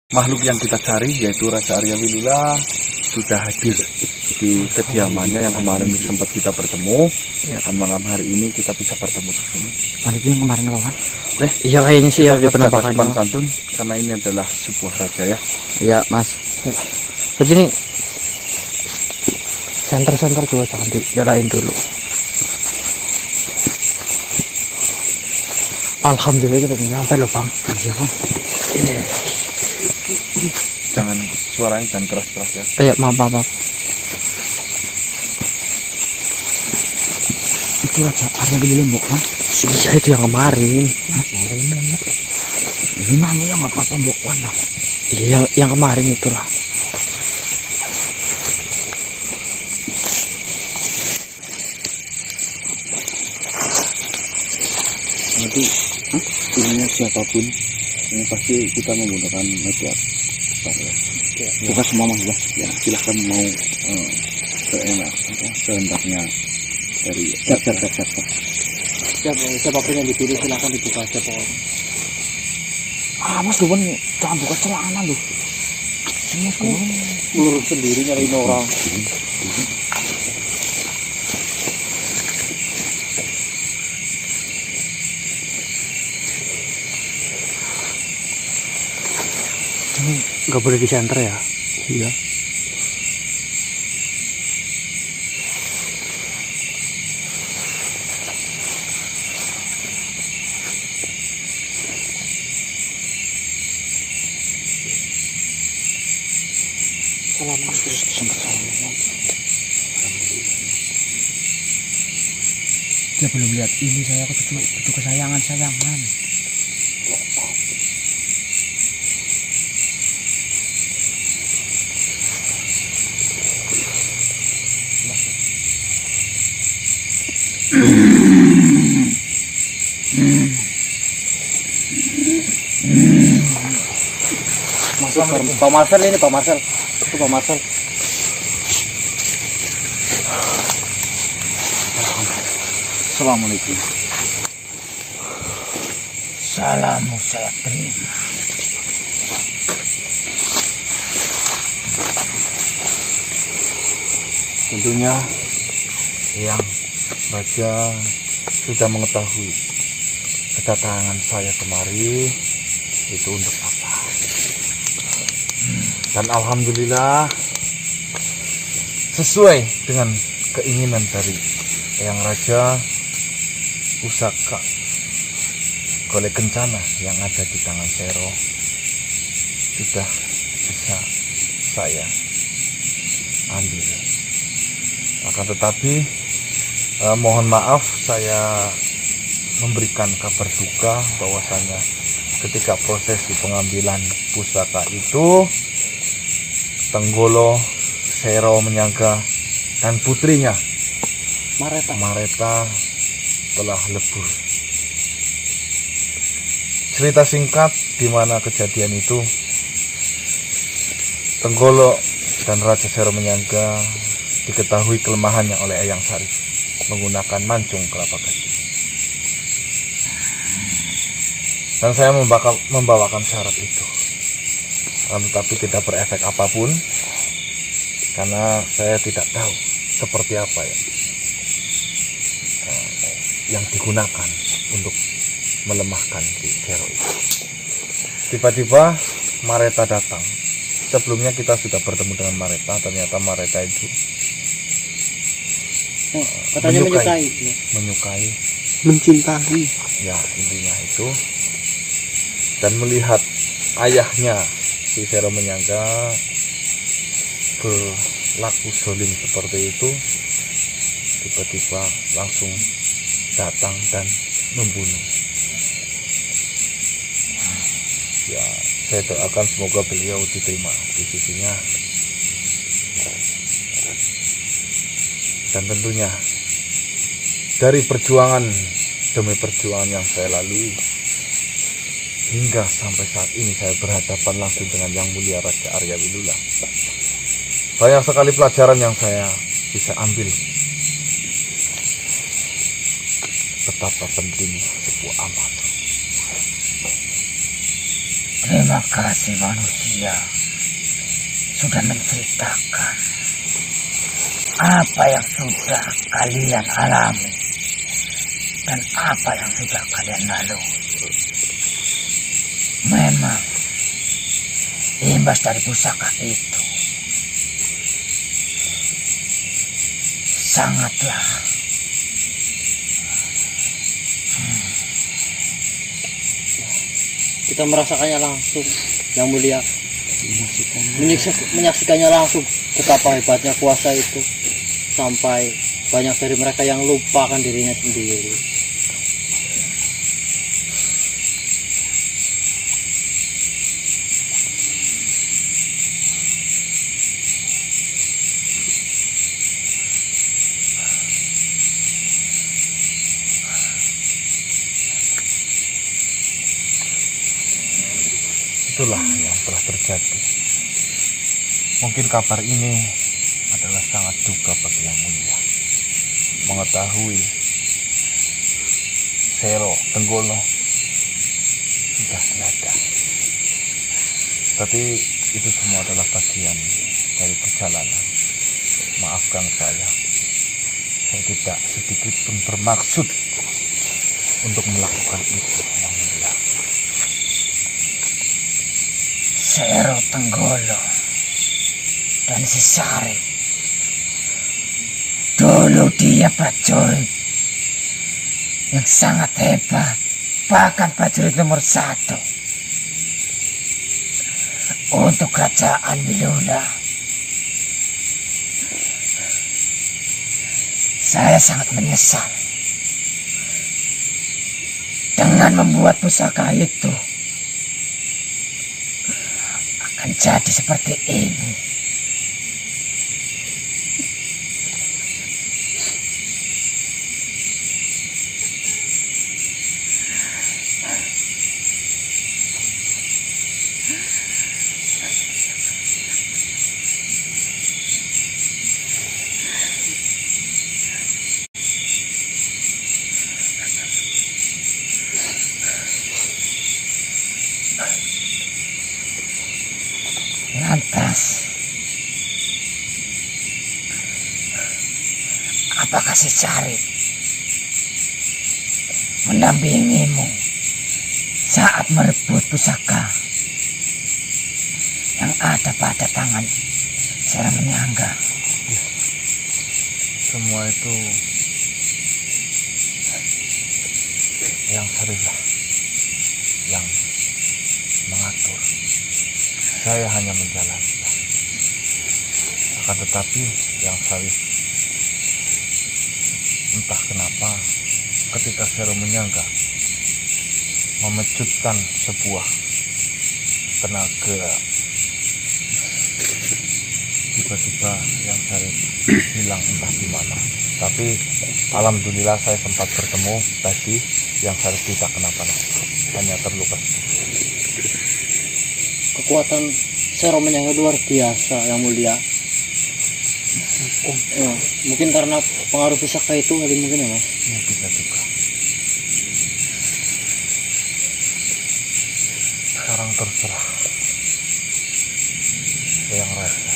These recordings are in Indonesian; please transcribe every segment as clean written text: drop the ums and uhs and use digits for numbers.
Makhluk yang kita cari yaitu Raja Arya Winula sudah hadir di kediamannya yang kemarin sempat kita bertemu. Ya, kan malam hari ini kita bisa bertemu di sini. Makhluk yang kemarin lawan. Iya kayaknya sih ya, dia penampakan santun karena ini adalah sebuah raja ya. Iya mas. Begini, senter juga jangan dijalain dulu. Alhamdulillah kita nyampe loh bang. Iya bang. Jangan suaranya jangan keras-keras ya. Iya maaf. Itu Raja Arya Winula bukan? Iya itu yang kemarin. Ini namanya nggak apa-apa bukan lah. Iya yang kemarin itulah. Nanti ininya siapapun yang pasti kita menggunakan media bukan semua mas ya, silahkan mau sehendaknya dari siapapun yang dipilih silahkan dibuka aja pokoknya. Mas Duban jangan buka celana loh. Mas ulur sendiri nyariin orang. Nggak boleh di center ya? Iya. Dia belum lihat ini, saya cucu kesayangan. Masuk Pak Marcel ini, Pak Marcel. Itu Pak Marcel. Assalamualaikum. Salamu saya terima. Tentunya yang Raja sudah mengetahui kedatangan saya kemari itu untuk apa. Dan alhamdulillah sesuai dengan keinginan dari Yang Raja, pusaka Golek Kencana yang ada di tangan Sero sudah bisa saya ambil. Akan tetapi mohon maaf saya memberikan kabar duka bahwasanya ketika proses di pengambilan pusaka itu Tenggolo, Sero Menyaga dan putrinya Mareta telah lebur. Cerita singkat di mana kejadian itu, Tenggolo dan Raja Sero Menyaga diketahui kelemahannya oleh Eyang Sari menggunakan mancung kelapa gading. Dan saya membawakan syarat itu, tetapi tidak berefek apapun karena saya tidak tahu seperti apa ya yang digunakan untuk melemahkan si Sero itu. Tiba-tiba Mareta datang. Sebelumnya kita sudah bertemu dengan Mareta, ternyata Mareta itu katanya menyukai, mencintai. Ya intinya itu. Dan melihat ayahnya si Sero Menyaga berlaku zolim seperti itu, tiba-tiba langsung datang dan membunuh. Ya, saya doakan semoga beliau diterima di sisinya. Dan tentunya dari perjuangan demi perjuangan yang saya lalui hingga sampai saat ini saya berhadapan langsung dengan Yang Mulia Raja Arya Winula. Banyak sekali pelajaran yang saya bisa ambil. Betapa penting sebuah amanah. Terima kasih manusia sudah menceritakan apa yang sudah kalian alami dan apa yang sudah kalian lalui. Memang imbas dari pusaka itu sangatlah kita merasakannya langsung, Yang Mulia. Menyaksikannya langsung betapa hebatnya kuasa itu, sampai banyak dari mereka yang lupakan dirinya sendiri. Itulah yang telah terjadi. Mungkin kabar ini adalah sangat duka bagi Yang Mulia. Mengetahui Sero Tenggolo sudah tiada. Tapi itu semua adalah bagian dari perjalanan. Maafkan saya. Saya tidak sedikit pun bermaksud untuk melakukan itu, Yang Mulia. Sero Tenggolo dan si Sari. Dulu dia prajurit yang sangat hebat, bahkan prajurit nomor 1 untuk kerajaan Wilula. Saya sangat menyesal dengan membuat pusaka itu akan jadi seperti ini. Lantas, apakah si Sari mendampingimu saat merebut pusaka yang ada pada tangan Sera Menyangga? Ya, semua itu Yang Sarilah yang mengatur. Saya hanya menjalankan. Akan tetapi Yang Sarif entah kenapa ketika Sero Menyangga memecutkan sebuah tenaga, tiba-tiba Yang Sarif hilang entah di mana. Tapi alhamdulillah saya sempat bertemu tadi. Yang Sarif tidak kenapa-napa, hanya terluka sedikit. Kekuatan Sero Menyangga luar biasa, Yang Mulia. Ya, mungkin karena pengaruh pusaka itu kali mungkin ya, Mas. Ya, bisa juga. Sekarang terserah Yang Raja.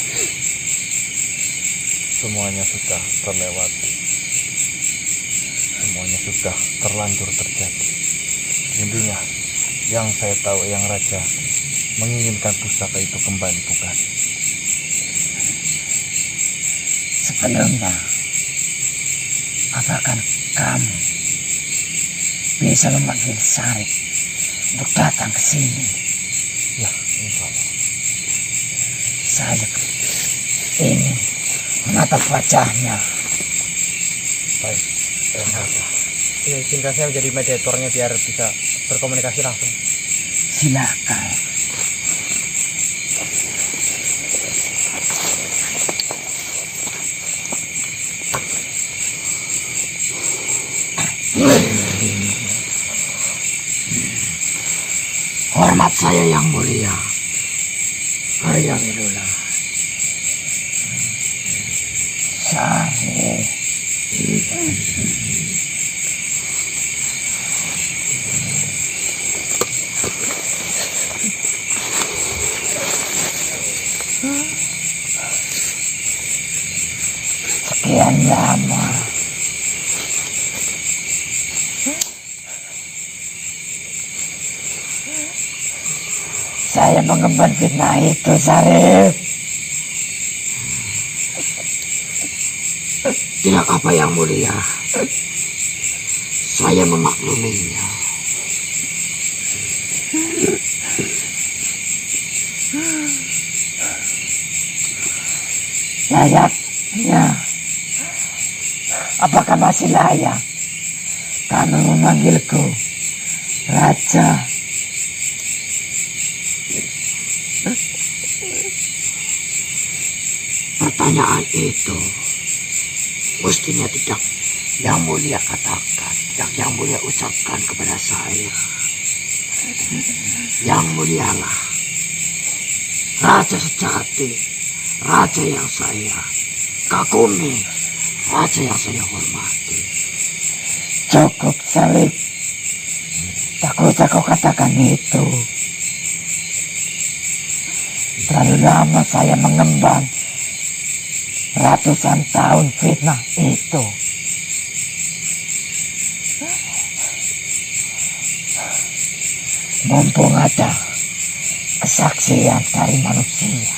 Semuanya sudah terlewati. Semuanya sudah terlanjur terjadi. Intinya yang saya tahu Yang Raja menginginkan pusaka itu kembali, bukan? Sebelumnya, apakah kamu bisa memanggil Sari untuk datang ke sini? Ya, insya Allah. Saya ingin menatap wajahnya. Baik, Yang Raja. Ya, izinkan saya menjadi mediatornya biar bisa berkomunikasi langsung. Silakan. Hormat saya Yang Mulia, Arya Wilula. Sari. Sekian lama saya mengemban fitnah itu, Sarip. Tidak apa yang mulia, saya memakluminya. Layaknya, apakah masih layak kamu memanggilku Raja? Pertanyaan itu mestinya tidak yang mulia katakan, tidak yang mulia ucapkan kepada saya. Yang mulialah Raja sejati, Raja yang saya kagumi, Raja yang saya hormati. Cukup, Sarip. Tak usah kau katakan itu. Terlalu lama saya mengemban ratusan tahun fitnah itu. Mumpung ada kesaksian dari manusia,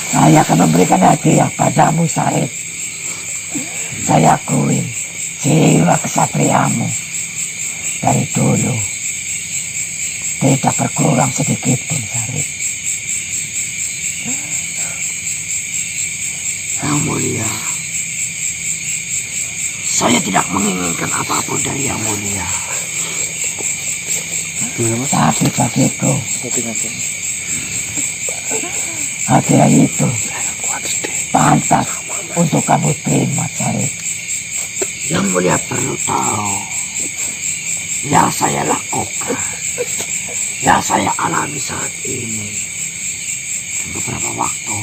saya akan memberikan hadiah padamu, Sarip. Saya akui jiwa kesatriamu dari dulu tidak berkurang sedikit pun, Sarip. Yang mulia, saya tidak menginginkan apapun dari yang mulia. Tapi bagiku, hadiah itu pantas untuk kamu terima, Sarip. Yang mulia perlu tahu, yang saya lakukan, yang saya alami saat ini, beberapa waktu,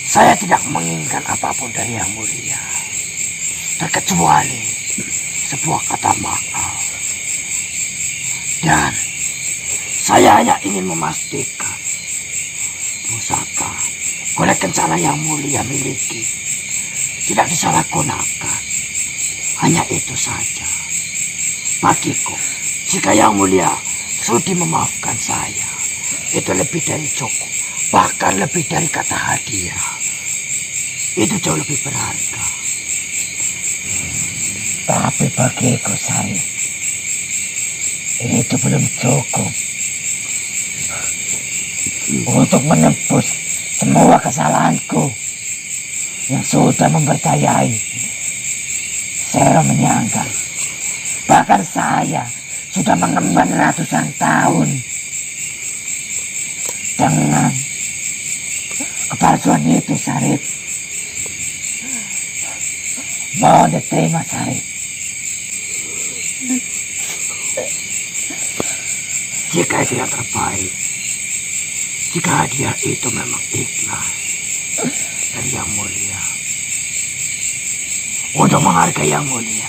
saya tidak menginginkan apapun dari yang mulia, terkecuali sebuah kata maaf. Dan saya hanya ingin memastikan pusaka golek kencana yang mulia miliki tidak disalahgunakan. Hanya itu saja. Bagiku, jika yang mulia sudi memaafkan saya, itu lebih dari cukup, bahkan lebih dari kata hadiah. Itu jauh lebih berharga. Tapi bagiku, Sarip, itu belum cukup untuk menebus semua kesalahanku yang sudah mempercayai Sero menyangka. Bahkan saya sudah mengemban ratusan tahun dengan kepalsuan itu, Sarip. Mohon diterima, Sarip. Jika itu yang terbaik, jika hadiah itu memang ikhlas dari yang mulia, untuk menghargai yang mulia,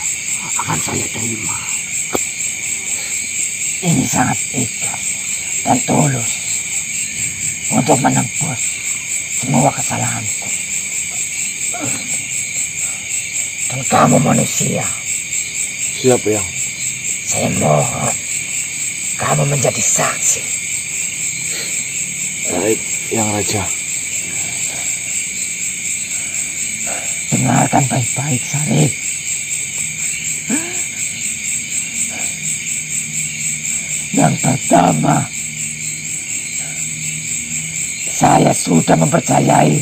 akan saya terima. Ini sangat ikhlas dan tulus untuk menebus semua kesalahanku. Dan kamu manusia, Siap, Yang. saya mohon kamu menjadi saksi. Baik, Yang Raja. Dengarkan baik-baik, Sarip. Yang pertama, saya sudah mempercayai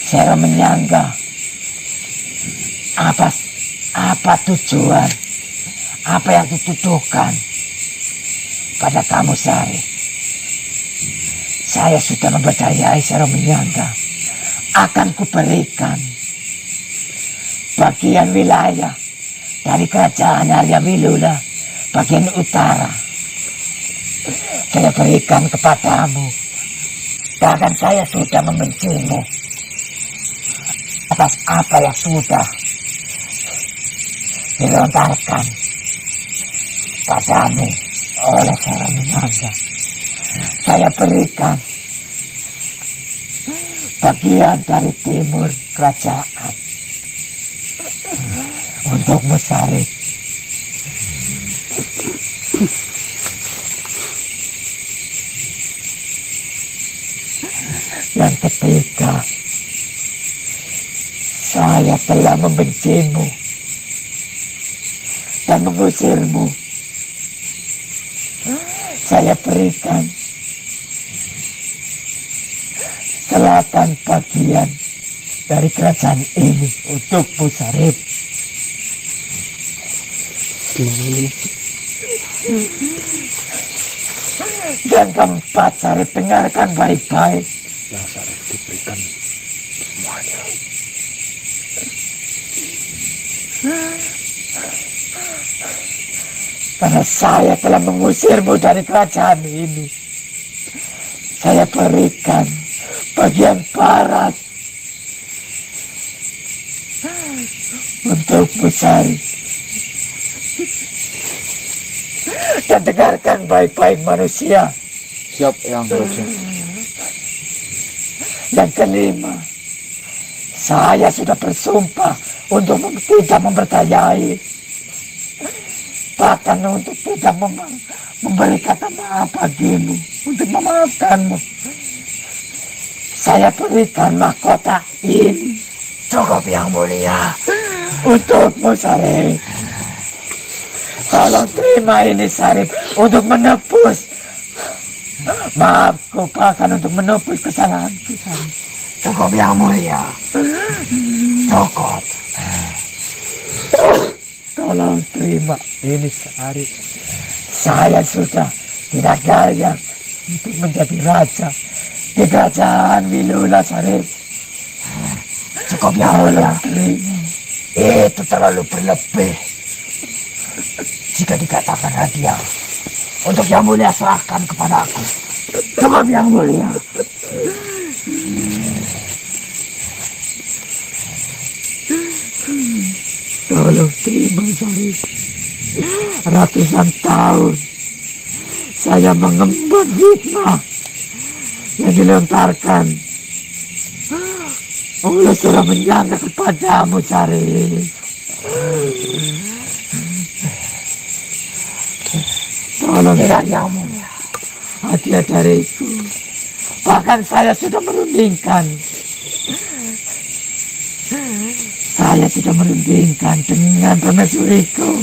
Sero menyangka apa tujuan, apa yang dituduhkan pada kamu, Sarip. Saya sudah mempercayai Sero menyangka akan kuberikan bagian wilayah dari kerajaan Arya Wilula bagian utara. Saya berikan kepadamu. Bahkan saya sudah membencimu atas apa yang sudah dilontarkan padamu oleh seorang Minanda. Saya berikan bagian dari timur kerajaan untukmu, Sarip. Yang ketiga, saya telah membencimu dan mengusirmu. Saya berikan selatan bagian dari kerajaan ini untukmu, Sarip. Gimana ini? Dan keempat, Sarip, dengarkan baik-baik. Yang Sarip diberikan semuanya. Karena saya telah mengusirmu dari kerajaan ini, saya berikan bagian barat untukmu, Sarip. Dan dengarkan baik-baik, manusia. Siap, Eyang Raja. Yang kelima, saya sudah bersumpah untuk tidak mempercayai, bahkan untuk tidak memberi kata maaf bagimu, untuk memaafkanmu. Saya berikan mahkota ini. Cukup, Yang Mulia. Untukmu, Sarip. Tolong terima ini, Sarip, untuk menebus maafku, bahkan untuk menebus kesalahanku, Sarip. Cukup, Yang Mulia. Cukup. Tolong terima ini, Sarip. Saya sudah tidak layak untuk menjadi raja di kerajaan Wilula, Sarip. Cukup, Yang Mulia. Terima. Itu terlalu berlebih. Jika dikatakan hadiah, untuk Yang Mulia serahkan kepada aku. Cukup, Yang Mulia. Tolong terima, Sarip. Ratusan tahun saya mengemban hikmah yang dilontarkan oleh seorang menyangka kepadamu, Sarip. Tolong, Yang Mulia. hadiah dariku. Bahkan saya sudah merundingkan. Saya sudah merundingkan dengan permaisuriku.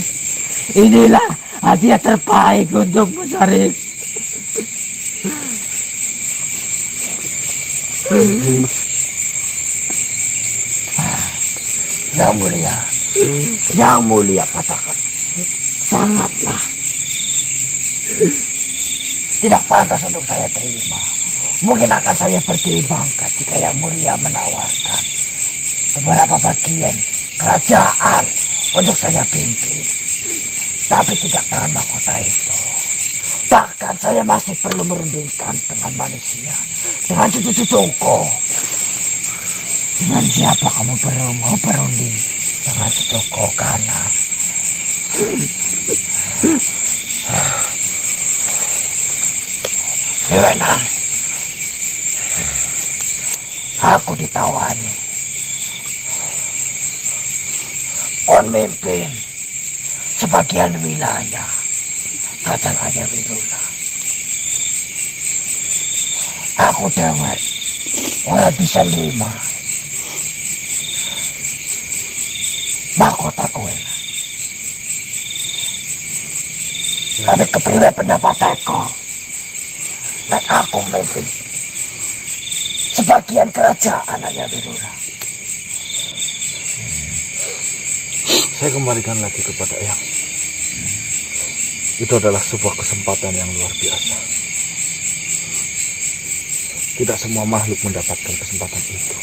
Inilah hadiah terbaik untukmu, Sarip. Yang Mulia. Yang Mulia katakan. Sangatlah tidak pantas untuk saya terima. Mungkin akan saya pertimbangkan jika Yang Mulia menawarkan beberapa bagian kerajaan untuk saya pimpin. Tapi tidak dengan mahkota itu. Bahkan saya masih perlu merundingkan dengan manusia, dengan cucu-cucuku. Dengan siapa kamu mau berunding? Dengan cucuku, karena Dewenang, aku ditawani memimpin sebagian wilayah kerajaan Raja Wilula. Aku dapat bisa 5 mahkota kowe. Tapi kepilih pendapat aku, dan aku memimpin sebagian kerajaan Raja Wilula. Saya kembalikan lagi kepada Eyang. Itu adalah sebuah kesempatan yang luar biasa. Tidak semua makhluk mendapatkan kesempatan itu.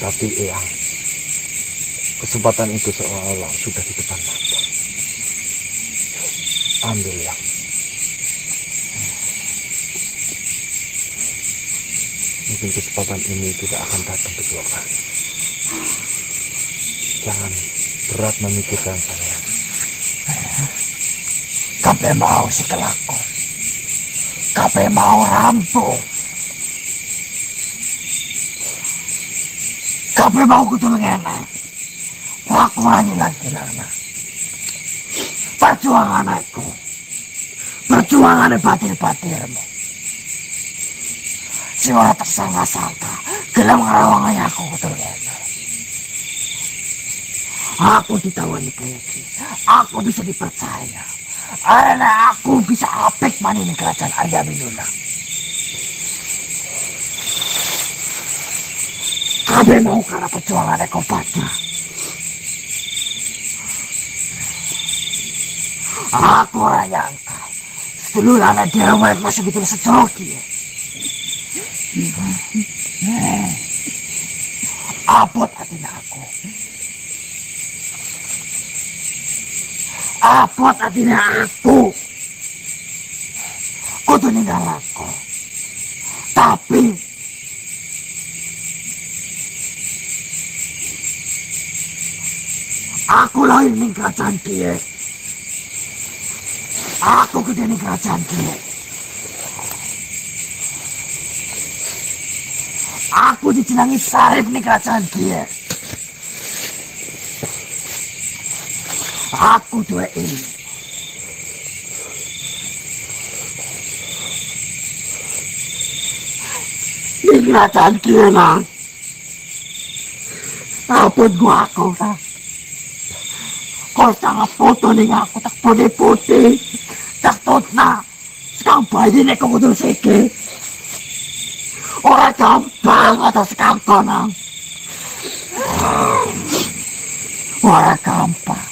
Tapi Eyang, kesempatan itu seolah-olah sudah di depan mata. Ambil, Eyang. Mungkin kesempatan ini tidak akan datang kedua kali. jangan berat memikirkan saya. Kape mau si kelakon. Kape mau rampung. Kape mau kutul ngene. Lakukan lagi lana. Perjuangan aku. Perjuangan batil-batilmu. Si orang tersangka-sangka. Gelap ngerawangi aku kutul ngene. Aku ditawani bukti. Aku bisa dipercaya. Karena aku bisa apik manin kerajaan Arya Winula. Kabe mau karena perjuangan aku pada. Aku rayangka. Seduluran dia masih betul sejoki. Abot hatinya aku. Abot hatinya aku. Kudu ninggal aku. Tapi aku lahir ning kerajaan kiye. Aku gede ning kerajaan kiye. Aku dijenengi Sarip ning kerajaan kiye. Aku duwe ini. Ini kerajaan kiye nang. Apun gua aku nang. Kau sangat foto ning aku tak putih-putih. Tak totna. Sekarang bayi nek kau kudu seke. Orang gampang atas kangkong nang. Orang gampang.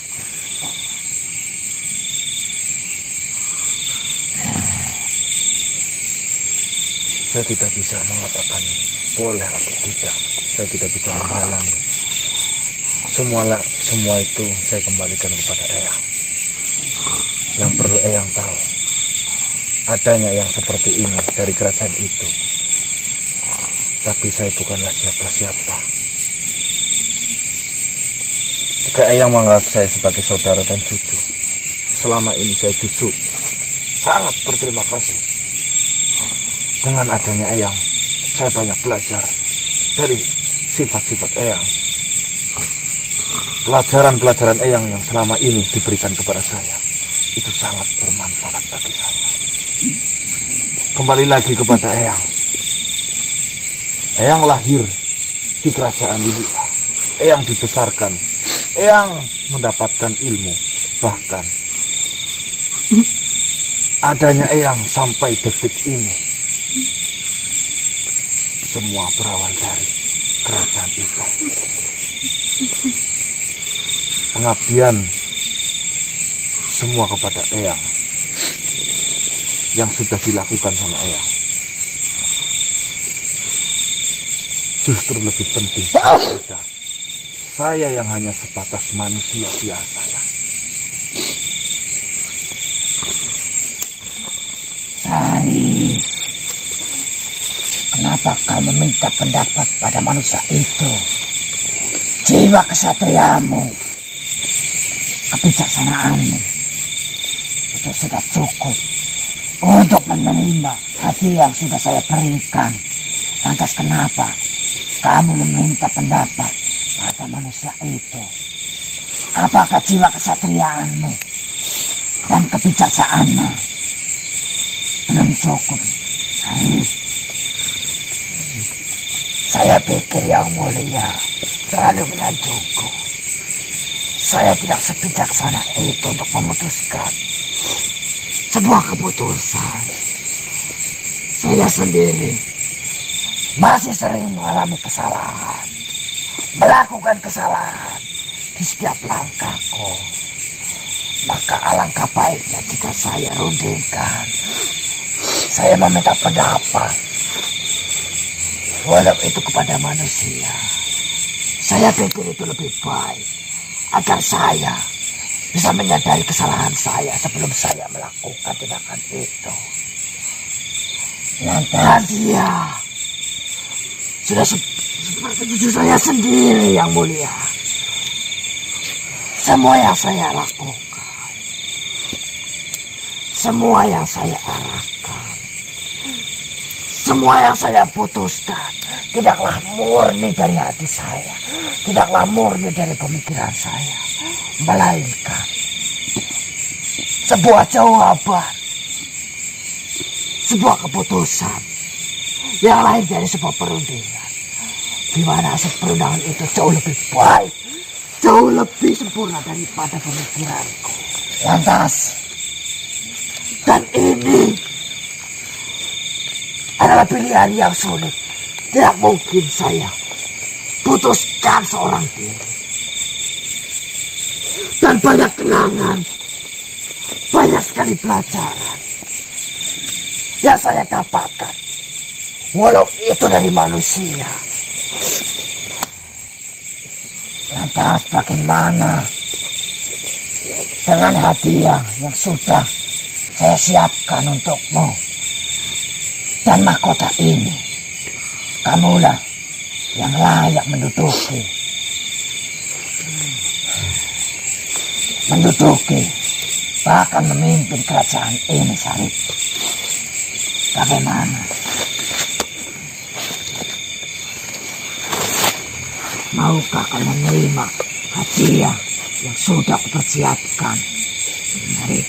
Saya tidak bisa mengatakan boleh atau tidak. Saya tidak bisa menghalangi. Semua itu saya kembalikan kepada Eyang. Yang perlu Eyang tahu, adanya yang seperti ini dari kerajaan itu. Tapi saya bukanlah siapa-siapa. Jika Eyang menganggap saya sebagai saudara dan cucu, selama ini saya cucu sangat berterima kasih. Dengan adanya Eyang, saya banyak belajar dari sifat-sifat Eyang. Pelajaran-pelajaran Eyang yang selama ini diberikan kepada saya, itu sangat bermanfaat bagi saya. Kembali lagi kepada Eyang. Eyang lahir di kerajaan Winula. Eyang dibesarkan. Eyang mendapatkan ilmu. Bahkan adanya Eyang sampai detik ini. Semua berawal dari kerajaan itu. Pengabdian semua kepada Eyang yang sudah dilakukan sama Eyang justru lebih penting daripada saya yang hanya sebatas manusia biasa. Sari, kenapa kau meminta pendapat pada manusia itu? Jiwa kesatriamu, kebijaksanaanmu itu sudah cukup untuk menerima hati yang sudah saya berikan. Lantas kenapa kamu meminta pendapat pada manusia itu? Apakah jiwa kesatriaanmu dan kebijaksanaanmu belum cukup? Saya pikir Yang Mulia terlalu menantuku. Saya tidak sebijaksana itu untuk memutuskan sebuah keputusan. Saya sendiri masih sering mengalami kesalahan, melakukan kesalahan di setiap langkahku. Maka alangkah baiknya jika saya rundingkan, saya meminta pendapat, walau itu kepada manusia. Saya pikir itu lebih baik agar saya bisa menyadari kesalahan saya sebelum saya melakukan tindakan itu. Dan dia sudah seperti cucu saya sendiri, Yang Mulia. Semua yang saya lakukan, semua yang saya arahkan, semua yang saya putuskan, tidaklah murni dari hati saya, tidaklah murni dari pemikiran saya, melainkan sebuah jawaban, sebuah keputusan yang lain dari sebuah perundingan, di mana hasil perundangan itu jauh lebih baik, jauh lebih sempurna daripada pemikiranku. Lantas, dan ini adalah pilihan yang sulit. Tidak mungkin saya putuskan seorang diri. Dan banyak kenangan, banyak sekali pelajaran yang saya dapatkan, walau itu dari manusia. Lantas bagaimana dengan hadiah yang sudah saya siapkan untukmu dan mahkota ini? Kamulah yang layak menduduki bahkan memimpin kerajaan ini, Sarip. Bagaimana? Maukah kau menerima hadiah yang sudah kupersiapkan, Sarip?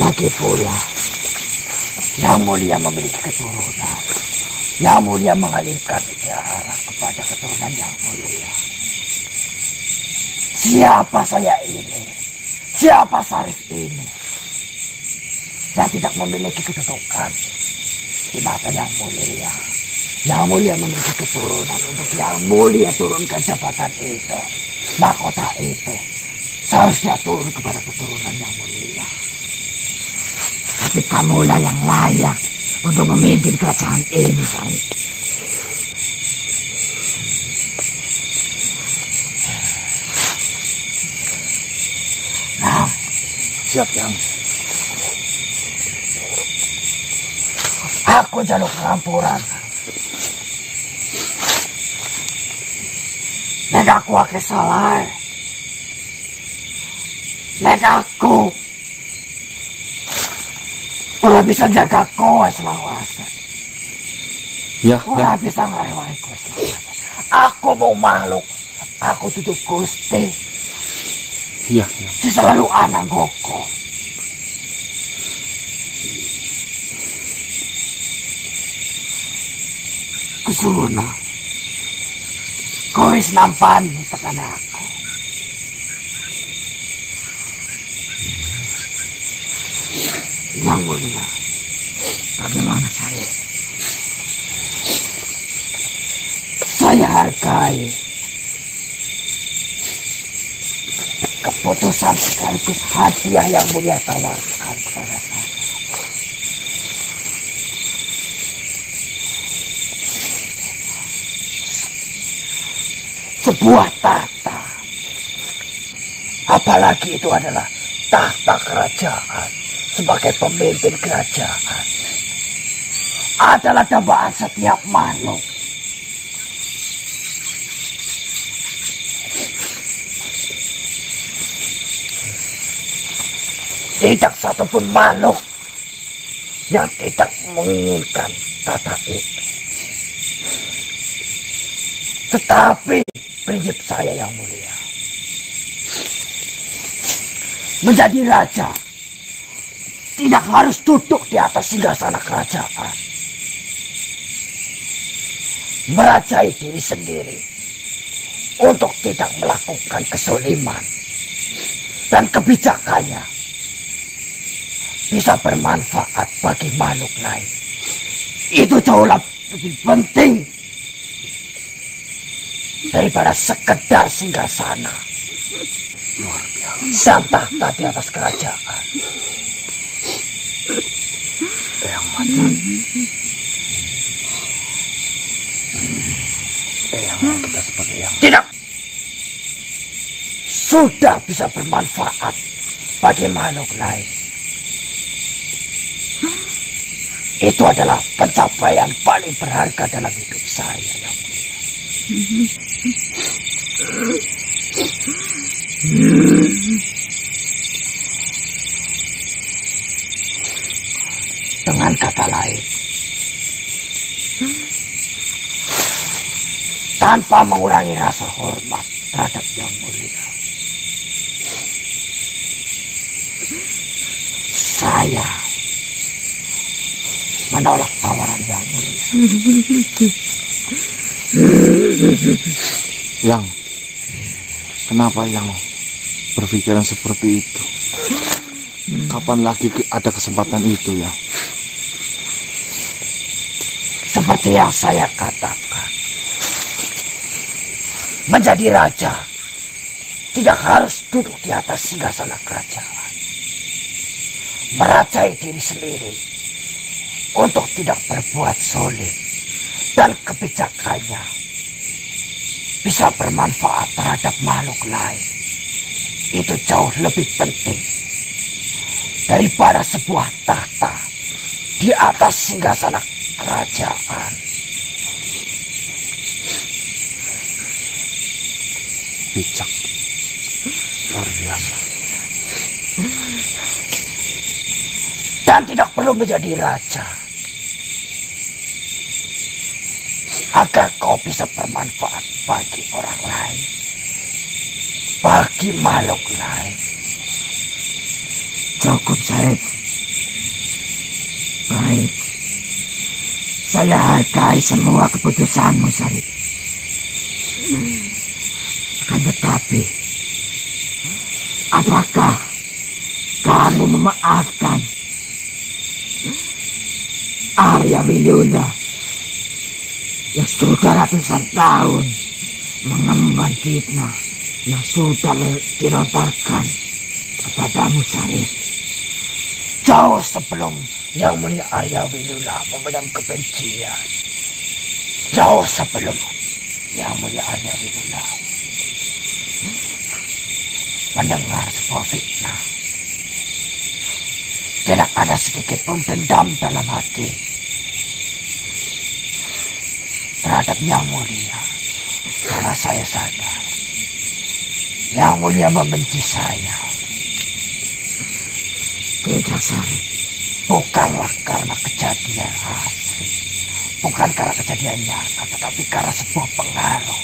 Lagi pula, Yang Mulia memiliki keturunan. Yang Mulia mengalihkan darah kepada keturunan Yang Mulia. Siapa saya ini? Siapa Sarip ini? Saya tidak memiliki kedudukan di mata Yang Mulia. Yang Mulia memiliki keturunan untuk Yang Mulia turunkan jabatan itu, mahkota itu. Seharusnya turun kepada keturunan Yang Mulia. Tapi kamulah yang layak untuk memimpin kerajaan ini, Sarip. Nah, Siap, Yang. aku jaluk pengampuran. Nek aku ake salah. Nek aku ora bisa jaga kowe selawase. Ya, Ora bisa ngarewani kowe selawase. Aku mau makhluk. Aku tutup Gusti. Iya. Si selalu anak goko. Kesuruhna. Kowe wis nampani tekan aku. Yang Mulia, bagaimana saya? Saya hargai keputusan sekaligus hadiah Yang Mulia tawarkan kepada saya. Sebuah tahta, apalagi itu adalah tahta kerajaan. Sebagai pemimpin kerajaan adalah dambaan setiap makhluk. Tidak satupun makhluk yang tidak menginginkan tata itu. Tetapi prinsip saya Yang Mulia, menjadi raja tidak harus duduk di atas singgasana kerajaan. Merajai diri sendiri untuk tidak melakukan kesoliman. Dan kebijakannya bisa bermanfaat bagi makhluk lain. Itu jauh lebih penting daripada sekedar singgasana dan tahta di atas kerajaan. Yang Macan. Yang kita sebagai yang Tidak. Sudah bisa bermanfaat bagi makhluk lain. Itu adalah pencapaian paling berharga dalam hidup saya, Yang Mulia. Dengan kata lain, tanpa mengurangi rasa hormat terhadap Yang Mulia, saya menolak tawaran Yang Mulia. Yang, kenapa Yang berpikiran seperti itu? Kapan lagi ada kesempatan itu, ya? Seperti yang saya katakan, menjadi raja tidak harus duduk di atas singgasana kerajaan. Merajai diri sendiri untuk tidak berbuat zalim dan kebijakannya bisa bermanfaat terhadap makhluk lain. Itu jauh lebih penting daripada sebuah tahta di atas singgasana kerajaan. Bijak, luar biasa. Dan tidak perlu menjadi raja agar kau bisa bermanfaat bagi orang lain, bagi makhluk lain. Cukup, Sarip. Baik. Saya hargai semua keputusanmu, Sarip. Akan tetapi, apakah kamu memaafkan Arya Wilula yang sudah ratusan tahun mengemban fitnah yang sudah dilontarkan kepadamu, Sarip? Jauh sebelum Yang Mulia Arya Wilula memendam kebencian, jauh sebelum Yang Mulia Arya Wilula mendengar sebuah fitnah, tidak ada sedikit pun dendam dalam hati terhadap Yang Mulia, karena saya sadar Yang Mulia membenci saya. Tidak, Sarip. Bukanlah karena kejadian asli, bukan karena kejadian nyata, tetapi karena sebuah pengaruh.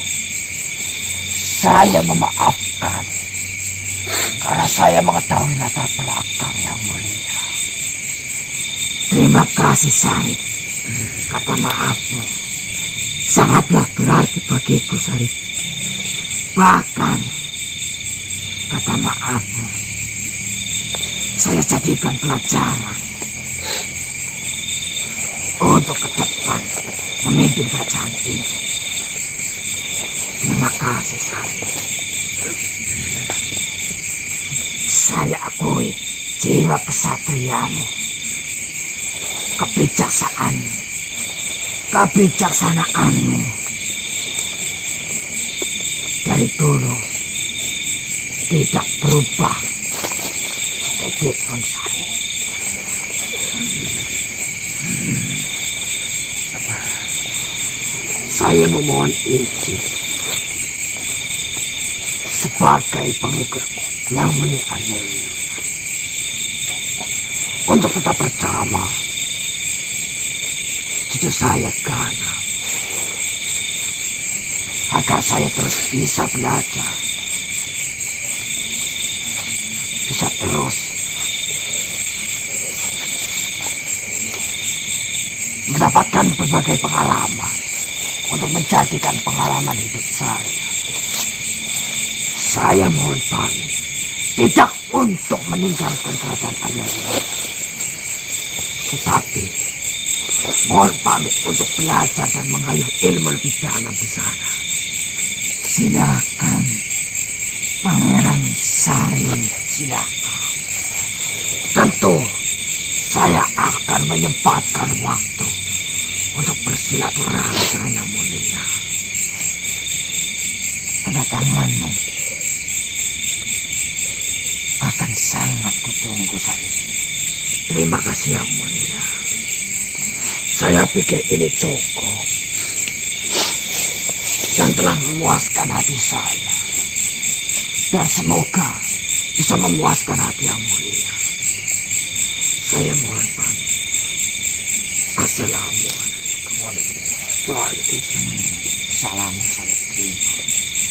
Saya memaafkan karena saya mengetahui latar belakang Yang Mulia. Terima kasih, Sarip. Kata maafmu sangatlah berarti bagiku, Sarip. Bahkan kata maafmu saya jadikan pelajaran untuk ke depan memimpin kerajaan ini. Terima kasih, Sarip. Saya akui jiwa kesatriamu, kebijaksanaanmu dari dulu tidak berubah sedikit pun, Sarip. Saya memohon izin sebagai pengikut Yang Mulia Arya Wilula untuk tetap bersama cucu saya Gana, agar saya terus bisa belajar, bisa terus mendapatkan berbagai pengalaman untuk menjadikan pengalaman hidup saya. Saya mohon pamit, tidak untuk meninggalkan kerajaan Arya Wilula, tetapi mohon pamit untuk belajar dan mengayuh ilmu lebih dalam di sana. Silakan, Pangeran Sarip, silakan. Tentu saya akan menyempatkan waktu untuk bersilaturahmi dengan Yang Mulia. Kedatanganmu akan sangat kutunggu, Sarip. Terima kasih Yang Mulia. Saya pikir ini cukup. yang telah memuaskan hati saya. Dan semoga bisa memuaskan hati yang mulia. Saya mohon pamit. Assalamualaikum. Waalaikumsalam. Salam saya terima.